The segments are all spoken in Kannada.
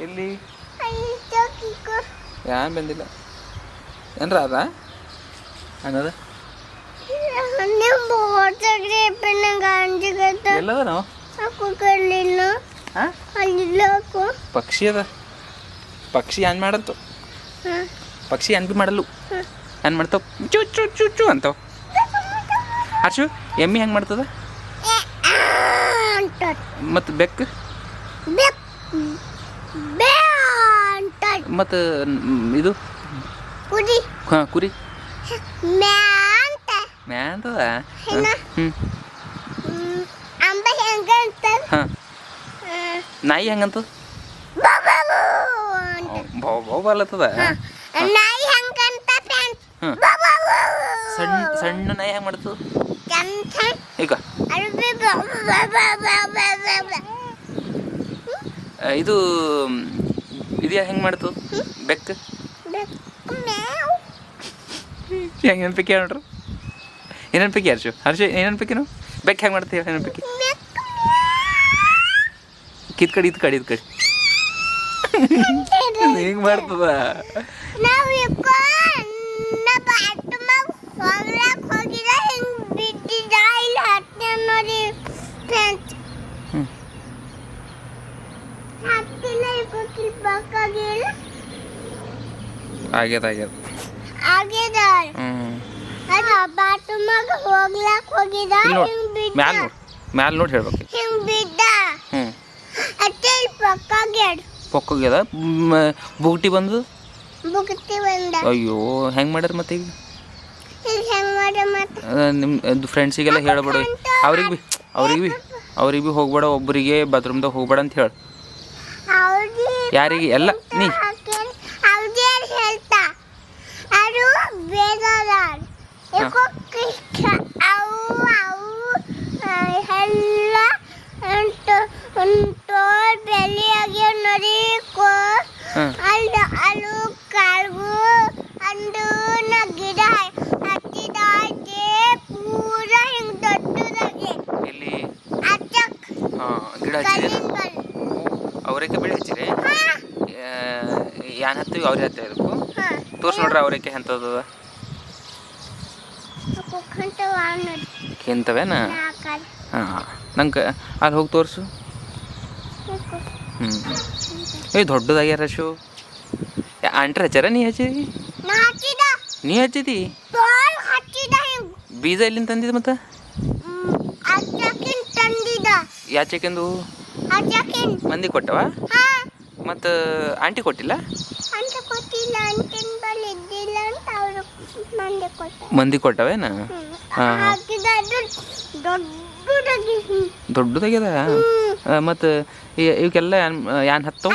ಎಲ್ಲಿ ಯಾರು ಬಂದಿಲ್ಲ ಏನ್ರ ಅದ ಅನ್ನದ ಎಲ್ಲದ ನಾವು ಪಕ್ಷಿ ಅದ ಪಕ್ಷಿ ಏನ್ ಮಾಡಂತು ಪಕ್ಷಿ ಏನ್ ಬಿ ಮಾಡಲ್ಲು ಏನ್ ಮಾಡ್ತಾವ ಚೂ ಚೂ ಚೂ ಚೂ ಅಂತಾವ ಹರ್ಷು ಎಮ್ಮಿ ಹೆಂಗೆ ಮಾಡ್ತದ ಮತ್ತು ಬೆಕ್ಕು ಮತ್ತು ಇದು ಹಾಂ ಕುರಿ ಮ್ಯಾ ಅಂತದ ಹಾಂ ನಾಯಿ ಹೆಂಗಂತದ ಬಾವು ಬಾಲತ್ತದ ಸಣ್ಣ ಸಣ್ಣ ನಾಯಿ ಹೆಂಗೆ ಮಾಡ್ತದ ಈಗ ಇದು ಇದು ಹೆಂಗೆ ಮಾಡ್ತದ ಬೆಕ್ಕು ಹೆಂಗೆ ನೆನಪಿಕೆ ನೋಡ್ರಿ ಏನನ್ಪಿಕೆ ಹರ್ಷ ಏನನ್ಪಿಕೆ ನಾವು ಬೆಕ್ಕ ಹೆಂಗೆ ಮಾಡ್ತೀವಿ ಏನನ್ಪಿಕೆ ಕಿತ್ ಕಡಿ ಹಿಂಗೆ ಮಾಡ್ತದ ಆಗ್ಯದ ಮ್ಯಾಲ ನೋಡಿ ಹೇಳ್ಬೇಕು ಪೊಕ್ಕೋಗ್ಯದ ಬುಗುಟಿ ಬಂದು ಅಯ್ಯೋ ಹೆಂಗೆ ಮಾಡ್ಯಾರ ಮತ್ತೆ ಈಗ ನಿಮ್ಮ ಫ್ರೆಂಡ್ಸಿಗೆಲ್ಲ ಹೇಳ್ಬೇಡ ಅವ್ರಿಗೆ ಭೀ ಹೋಗ್ಬೇಡ ಒಬ್ಬರಿಗೆ ಬಾತ್ರೂಮ್ದಾಗ ಹೋಗ್ಬೇಡ ಅಂತ ಹೇಳಿ ಯಾರಿಗೆ ಎಲ್ಲ ನೀ ಗಿಡ ಹಚ್ಚಿದೆ ಅವರೇಕೆ ಬೆಳೆ ಹಚ್ಚಿರಿ ಏನ್ ಹತ್ತೀವಿ ಅವ್ರಿಗೆ ಹತ್ತ ಇದಕ್ಕೂ ತೋರ್ಸಿ ನೋಡ್ರಿ ಅವರೇಕೆ ಎಂಥದ್ದು ಎಂತವೇನ ಹಾಂ ನಂಗೆ ಅಲ್ಲಿ ಹೋಗಿ ತೋರಿಸು ದೊಡ್ಡದಾಗ್ಯಾರ ಶೋ ಆಂಟ್ರಿ ಹಚ್ಚಾರ ನೀ ಹಚ್ಚಿದಿ ನೀ ಹಚ್ಚಿದಿ ಬೀಜ ಎಲ್ಲಿಂದ ತಂದಿದ್ದು ಮತ್ತೆ ಯಾಚೆಕೆಂದು ಮಂದಿ ಕೊಟ್ಟವ ಮತ್ತು ಆಂಟಿ ಕೊಟ್ಟಿಲ್ಲ ಮಂದಿ ಕೊಟ್ಟವೇನ ದೊಡ್ಡದಾಗ್ಯದ ಮತ್ತು ಇವಕ್ಕೆಲ್ಲ ಯಾನ್ ಹತ್ತವ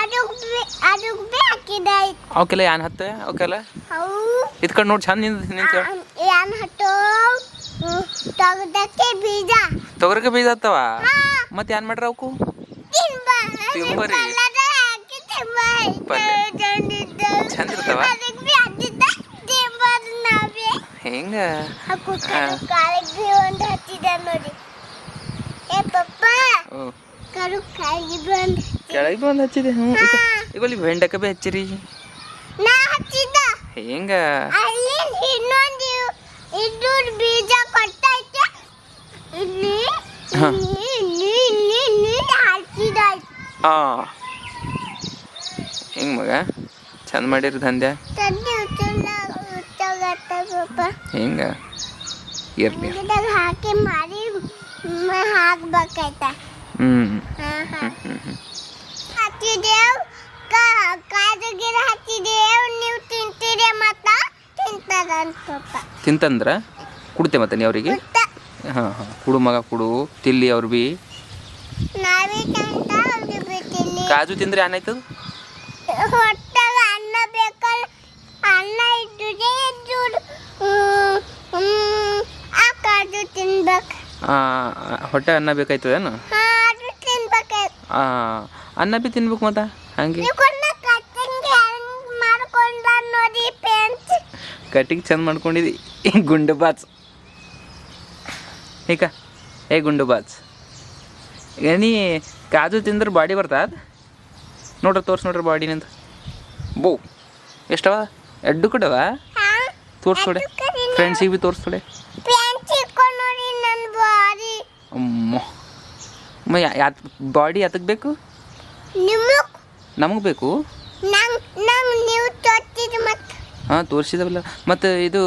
ಅವಕ್ಕೆಲ್ಲ ಯಾನ್ ಹತ್ತ ಅವಕ್ಕೆಲ್ಲ ಇದ್ಕೊಂಡು ನೋಡಿ ಚಂದ ನಿಂತ ತೊಗರಕ್ಕೆ ಬೀಜ ಹತ್ತವ ಮತ್ತೆ ಏನ್ ಮಾಡ್ರ ಅವಕು ತಿಂಬರಿ ಚಂದ ಇರ್ತಾವ ಹೆಂಗ ಕೆಳಗೆ ಬಂದು ಹಚ್ಚಿದೆ ಈಗ ಅಲ್ಲಿ ಬೆಂಡಕ ಬಿ ಹಚ್ಚಿರಿ ಹೆಂಗ ಹೆಂಗ ಮಗ ಚಂದ ಮಾಡಿರಿ ದಂಧ್ಯ ಹೆಂಗ ಇರ್ಲಿ ಹಾಕಿ ಮಾರಿ ಹಾಕ್ಬೇಕಾಯ್ತ ಹಚ್ಚಿದೇವ್ ಕಾಜು ಗಿಡ ಹಚ್ಚಿದೇವ್ ನೀವು ತಿಂತೀರಿ ಮತ್ತ ತಿಂತಂದ್ರ ಕುಡ್ತೆ ಮತ್ತೆ ನೀ ಅವ್ರಿಗೆ ಹಾಂ ಹಾಂ ಕುಡು ಮಗ ಕುಡು ತಿಲ್ಲಿ ಅವ್ರು ಬಿ ಕಾಜು ತಿಂದ್ರೆ ಏನಾಯ್ತದ ಹೊಟ್ಟೆಗೆ ಅನ್ನ ಬೇಕಲ್ಲ ಅನ್ನ ಇದ್ದರೆ ಆ ಕಾಜು ತಿನ್ಬೇಕು ಹೊಟ್ಟೆ ಅನ್ನ ಬೇಕಾಯ್ತದೇನು ಅನ್ನ ಬಿ ತಿನ್ಬೇಕು ಮತ್ತೆ ಹಂಗೆ ಕಟ್ಟಿಗೆ ಚಂದ ಮಾಡ್ಕೊಂಡಿದ್ದಿ ಗುಂಡು ಬಾಚ್ ಈಗ ಗುಂಡು ಬಾಚ್ ನೀ ಕಾಜು ತಿಂದ್ರೆ ಬಾಡಿ ಬರ್ತಾ ಅದು ನೋಡ್ರಿ ತೋರ್ಸಿ ನೋಡ್ರಿ ಬಾಡಿ ನಿಂದ ಬೋ ಎಷ್ಟವ ಎಡ್ಡು ಕಡವ ತೋರಿಸ್ಕೊಡೆ ಫ್ರೆಂಡ್ಸಿಗೆ ಭೀ ತೋರಿಸ್ಕೊಡೆ ಅಮ್ಮ ಬಾಡಿ ಯಾತಕ್ಕೆ ಬೇಕು ನಮಗೆ ಬೇಕು ಹಾಂ ತೋರಿಸಿದವಲ್ಲ ಮತ್ತು ಇದು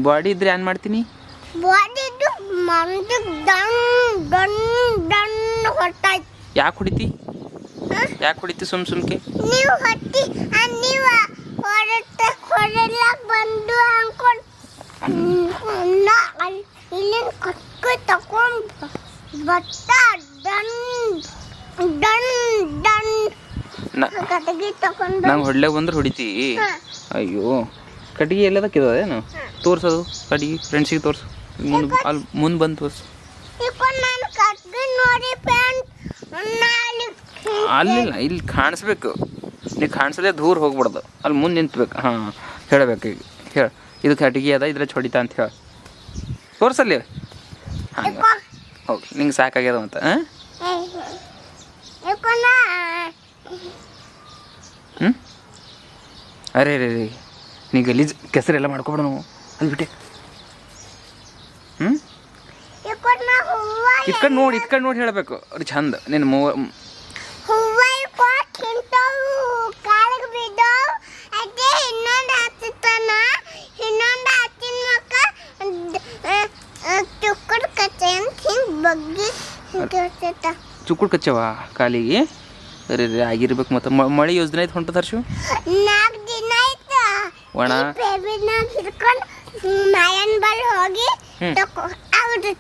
ಬಾಡಿ ಇದ್ರೆ ಏನು ಮಾಡ್ತೀನಿ ಯಾಕೆ ಹೊಡಿತಿ ಯಾಕೆ ಹೊಡಿತಿ ಸುಮ್ಕೆ ನೀವು ಹತ್ತಿ ನೀವು ಹೊರಲಾಗ ಬಂದು ಅನ್ಕೊಂಡು ಇಲ್ಲಿಂದ ಕಟ್ಕೊ ತಗೊಂಡು ಬಟ್ಟ ಡನ್ ಡನ್ ಡನ್ ಕಟಗಿ ತಗೊಂಡು ನಂಗೆ ಹೊಡ್ಲೆ ಬಂದ್ರೆ ಹೊಡಿತಿ ಅಯ್ಯೋ ಕಟ್ಟಿಗೆ ಎಲ್ಲದಕ್ಕಿದೇನು ತೋರ್ಸೋದು ಕಟ್ಟಿಗೆ ಫ್ರೆಂಡ್ಸಿಗೆ ತೋರಿಸು ಮುಂದೆ ಬಂದು ತೋರಿಸು ನಾನು ಕಟ್ಗಿ ನೋಡಿ ಪ್ಯಾಂಟ್ ಅಲ್ಲಿಲ್ಲ ಇಲ್ಲಿ ಕಾಣಿಸ್ಬೇಕು ನೀವು ಕಾಣಿಸದೆ ದೂರ ಹೋಗ್ಬಿಡ್ದು ಅಲ್ಲಿ ಮುಂದೆ ನಿಂತ್ಬೇಕು ಹಾಂ ಹೇಳಬೇಕು ಈಗ ಹೇಳು ಇದು ಕಟ್ಟಿಗೆ ಅದ ಇದ್ರೆ ಹೊಡಿತಾ ಅಂತ ಹೇಳಿ ತೋರ್ಸಲ್ಲಿ ಹಂಗೆ ಹೋಗಿ ನಿಂಗೆ ಸಾಕಾಗ್ಯದ ಅಂತ ಹಾಂ ಹ್ಞೂ ಅರೆ ರೇ ರೀ ನೀ ಗಲೀಜ್ ಕೆಸರೆಲ್ಲ ಮಾಡ್ಕೊಬೇಡ ನಾವು ಅಲ್ಲಿ ಬಿಟ್ಟೆ ಹ್ಞೂ ಇಟ್ಕೊಂಡು ನೋಡಿ ಹೇಳಬೇಕು ಅದು ಚಂದ ನಿನ್ನ ಚುಕ್ಕುಳು ಕಚ್ಚವ ಕಾಲಿಗೆ ಅರೆ ರೇ ಆಗಿರ್ಬೇಕು ಮತ್ತೆ ಮಳೆ ಯೋಜನೆ ಐತೆ ಹೊಂಟದ ಹರ್ಷು ಒಣ ಮಾಯನ್ ಬಲ್ ಹೋಗಿ ಅವ್ರು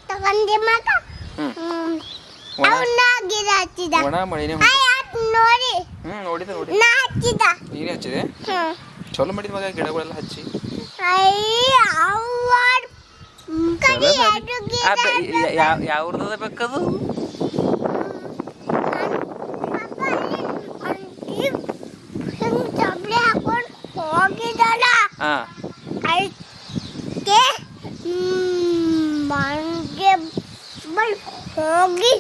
ತಗೊಂಡಿ ಮಗ ಅವನ್ನ ಗಿಡ ಹಚ್ಚಿದ ಒಣ ಮಳೆನೇ ನೋಡಿ ನೋಡಿದೆ ನಾ ಹಚ್ಚಿದ ನೀನೇ ಹಚ್ಚಿದೆ ಚಲೋ ಮಾಡಿದ ಮಗ ಗಿಡಗಳೆಲ್ಲ ಹಚ್ಚಿ ಯಾವ್ರದ ಬೇಕದು ಹೋಗಿದಲ್ಲ ಅದಕ್ಕೆ ಹೋಗಿ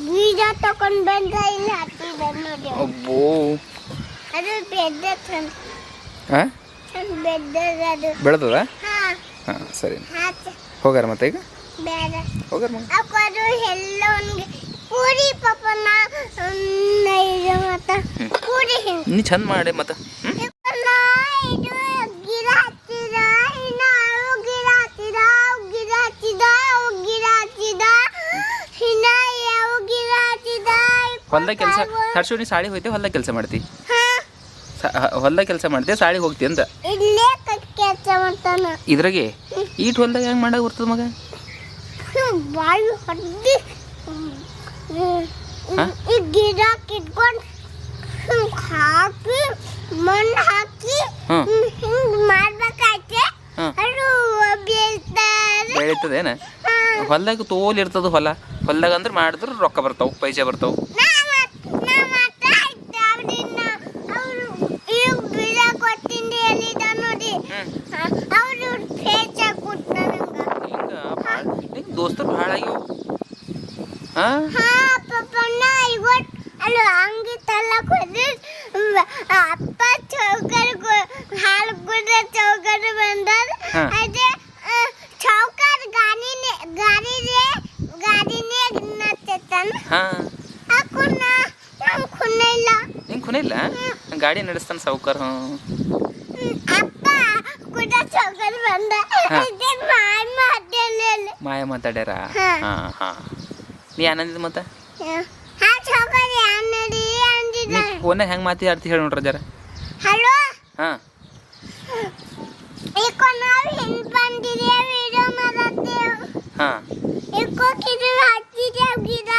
ಬೀಜ ತಗೊಂಡು ಬಂದ ಇಲ್ಲಿ ಹತ್ತಿದ ನೋಡಿ ಅಬ್ಬೋ ಅದು ಬೆದ್ದ ಬೆದ್ದದ ಬೆಳೆದದ ಹಾಂ ಹಾಂ ಸರಿ ಹಾಕಿ ಹೋಗಾರ ಮತ್ತೆ ಈಗ ಬೇಡ ಹೋಗಾರ ಮಗ ಅದು ಎಲ್ಲ ಅವನಿಗೆ ಪೂರಿ ಪಪ್ಪನ ಮತ್ತು ಪೂರಿ ನೀ ಚಂದ ಮಾಡಿ ಮತ್ತೆ ಇದು ಗಿಡ ಹಚ್ಚಿದ ಇನ್ನು ಗಿಡ ಹಚ್ಚಿದ ಗಿಡ ಹಚ್ಚಿದ ಗಿಡ ಹಚ್ಚಿದ ಇನ್ನು ಯಾವ ಗಿಡ ಹಚ್ಚಿದ ಹೊಲ್ದಾಗ ಕೆಲಸ ಹರ್ಷು ನೀ ಸಾಡಿ ಹೋಯ್ತೆ ಹೊಲ್ದಾಗ ಕೆಲಸ ಮಾಡ್ತಿ ಹೊಲ್ದಾಗ ಕೆಲಸ ಮಾಡ್ತೀಯ ಸಾಡಿ ಹೋಗ್ತಿ ಅಂತ ಇಲ್ಲೇ ಕೆಲಸ ಮಾಡ್ತಾನ ಇದ್ರಾಗೆ ಈಟ್ ಹೊಲ್ದಾಗ ಹೆಂಗೆ ಮಾಡಕ್ಕೆ ಬರ್ತದ ಮಗ ಬಾಯಿ ಹೊಡ್ದಿ ಈ ಗಿಡ ಕಿಟ್ಕೊಂಡು ಹಾಕಿ ಮಣ್ಣು ಹಾಕಿ ಹಿಂಗೆ ಮಾಡ್ಬೇಕಾಯ್ತೆ ಅದು ಬೆಳೀತದೇನ ಹೊಲ್ದಾಗ ತೋಲ್ ಇರ್ತದ ಹೊಲ್ದಾಗ ಅಂದ್ರೆ ಮಾಡಿದ್ರೆ ರೊಕ್ಕ ಬರ್ತಾವ ಪೈಸೆ ಬರ್ತಾವ ದೋಸ್ತರು ಭಾಳ ಆಗ್ಯಾವ ಅಲ್ಲ ಹಂಗೆ ತಲ್ಲಕ್ ಹೋದ್ರೆ ಅಪ್ಪ ಚೌಕರ್ ಹಾಲು ಕುಡ್ರೆ ಚೌಕರ್ ಬಂದದ ಅದೇ ಚೌಕರ್ ಗಾಡಿನೇ ನಚ್ಚತಾನ ಖುನ ಇಲ್ಲ ಗಾಡಿ ನಡೆಸ್ತಾನೆ ಸಾವುಕಾರ ಅಪ್ಪ ಕೂಡ ಚೌಕರ್ ಬಂದ ಮಾಯ ಮಾತಾಡ್ಯಾರ ಹಾಂ ಹಾಂ ನೀ ಏನಂದಿದ್ ಮತ್ತೆ ನೀ ಫೋನಾಗ ಹೆಂಗೆ ಮಾತಾಡ್ತಿ ಹೇಳಿ ನೋಡ್ರಿ ಜರ ಹಲೋ ಹಾಂ ಇಕೋ ನಾವು ಹಿಂಗೆ ಬಂದಿದ್ದೇವೆ ವಿಡಿಯೋ ಮಾಡತ್ತೇವೆ ಹಾಂ ಇಕೋ ಕಿದು ಹಚ್ಚಿದ್ದೇವೆ ಗಿಡ